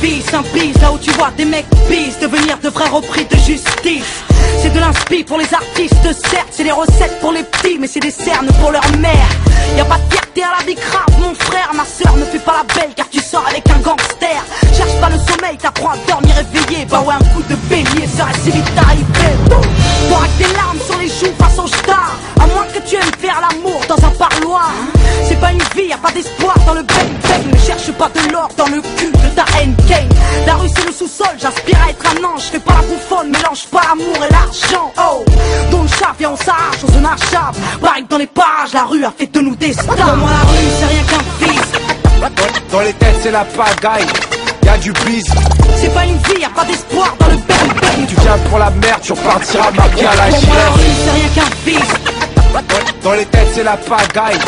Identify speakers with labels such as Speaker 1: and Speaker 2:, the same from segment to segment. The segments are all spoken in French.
Speaker 1: fils, un bise, là où tu vois des mecs bis devenir de vrais repris de justice. C'est de l'inspi pour les artistes, certes, c'est des recettes pour les petits, mais c'est des cernes pour leur mère. Y'a pas de fierté à la vie grave, mon frère, ma soeur, ne fais pas la belle car tu sors avec un gangster. Cherche pas le sommeil, t'apprends à dormir éveillé. Bah ouais, un coup de bélier serait si vite arrivé. Toi avec des larmes sur les joues face au star, à moins que tu aimes faire l'amour dans un parloir. C'est pas une vie, y'a pas d'espoir dans le bang-bang. Ne cherche pas de l'or dans le cul de ta N-Cane. La rue c'est le sous-sol, j'aspire à être un ange. Fais pas la bouffonne, mélange pas l'amour et l'argent. Oh, dans le chat, viens on s'arrache, on se marchave. Pareil que dans les parages, la rue a fait de nous des stars. Pour moi la rue c'est rien qu'un fils.
Speaker 2: Dans les têtes c'est la pagaille, y'a du bise.
Speaker 1: C'est pas une vie, y'a pas d'espoir dans le bang-bang.
Speaker 2: Tu viens pour la merde, tu repartiras marqué à la
Speaker 1: Pour moi la rue
Speaker 2: gilet.
Speaker 1: c'est rien qu'un fils.
Speaker 2: Dans les têtes c'est la pagaille,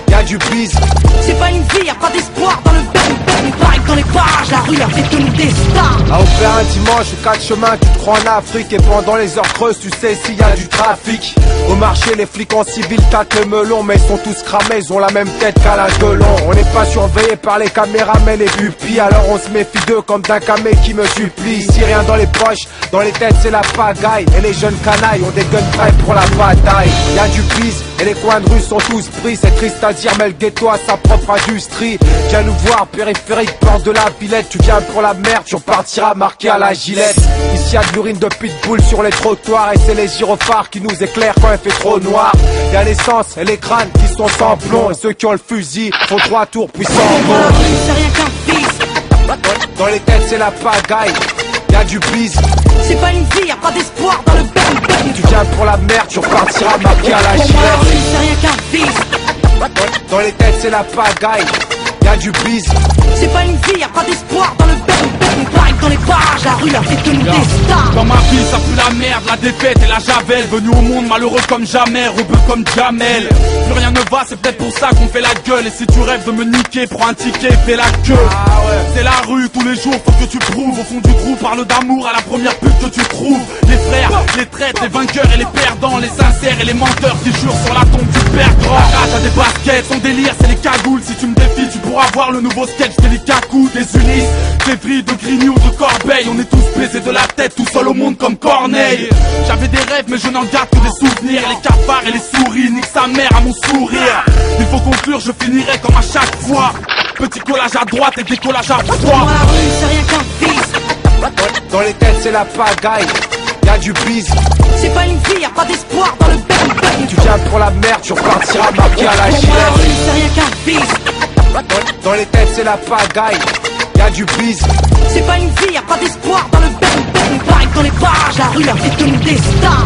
Speaker 2: y'a du bise.
Speaker 1: C'est pas une vie, y'a pas d'espoir dans le bang-bang. Pareil que dans les parages, la rue a fait de nous des stars.
Speaker 2: À Opéra un dimanche, au 4 chemins, tu te crois en Afrique. Et pendant les heures creuses, tu sais s'il y a du trafic. Au marché, les flics en civil tâtent le melon. Mais ils sont tous cramés, ils ont la même tête qu'à l'âge de long. On n'est pas surveillé par les caméramans, les pupilles. Alors on se méfie d'eux comme d'un camé qui me supplie. Ici rien dans les poches, dans les têtes c'est la pagaille. Et les jeunes canailles ont des guns prêts pour la bataille. Y'a du bise, et les coins de rue sont tous pris. C'est triste à dire mais le ghetto a sa propre industrie. Viens nous voir, périphérique, porte de la Villette. Tu viens pour la merde, tu repartiras marqué à la gilette. Ici y'a de l'urine de pitbull sur les trottoirs. Et c'est les gyrophares qui nous éclairent quand il fait trop noir. Y'a l'essence et les crânes qui sont sans plomb. Et ceux qui ont le fusil font 3 tours puis s'en
Speaker 1: Pour moi la
Speaker 2: vont.
Speaker 1: rue c'est rien qu'un fils.
Speaker 2: Dans les têtes c'est la pagaille, y'a du bise.
Speaker 1: C'est pas une vie, y'a pas d'espoir dans le bang-bang.
Speaker 2: Tu viens pour la merde, tu repartiras marqué à la
Speaker 1: Pour moi la rue
Speaker 2: gilette.
Speaker 1: c'est rien qu'un fils.
Speaker 2: Dans les têtes c'est la pagaille, y'a du bise.
Speaker 1: C'est pas une vie, y'a pas d'espoir dans le bang-bang. Pareil que dans les parages, la rue a fait de nous des stars.
Speaker 3: Dans ma vie ça pue la merde, la défaite et la javel. Venu au monde malheureux comme jamais, rebeu comme Jamel. Plus rien ne va, c'est peut-être pour ça qu'on fait la gueule. Et si tu rêves de me niquer, prends un ticket, fais la queue. C'est la rue tous les jours, faut que tu prouves. Au fond du trou, parle d'amour à la première pute que tu trouves. Les frères, les traîtres, les vainqueurs et les perdants, les sincères et les menteurs qui jurent sur la tombe du perdant. Arrache à des baskets, son délire c'est les cagoules. Si tu me défies, tu pourras voir le nouveau sketch des Cacou, des Ulysse, des Vries, de Grignoux, de Corbeil. On est tous baisés de la tête, tout seul au monde comme Corneille. J'avais des rêves mais je n'en garde que des souvenirs. Les cafards et les souris, nique sa mère à mon sourire. Il faut conclure, je finirai comme à chaque fois. Petit collage à droite et décollage à
Speaker 1: Pour
Speaker 3: droite.
Speaker 1: moi la rue c'est rien qu'un fils.
Speaker 2: Dans les têtes c'est la pagaille, y'a du bise.
Speaker 1: C'est pas une vie, y'a pas d'espoir dans le bang-bang.
Speaker 2: Tu viens pour la merde, tu repartiras marqué à la
Speaker 1: Pour moi la rue
Speaker 2: gilette.
Speaker 1: c'est rien qu'un fils.
Speaker 2: Dans les têtes c'est la pagaille, y'a du bise.
Speaker 1: C'est pas une vie, y'a pas d'espoir dans le bang-bang. Pareil que dans les parages, la rue a fait de nous des stars.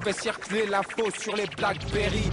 Speaker 2: Fais circuler l'info sur les Blackberry.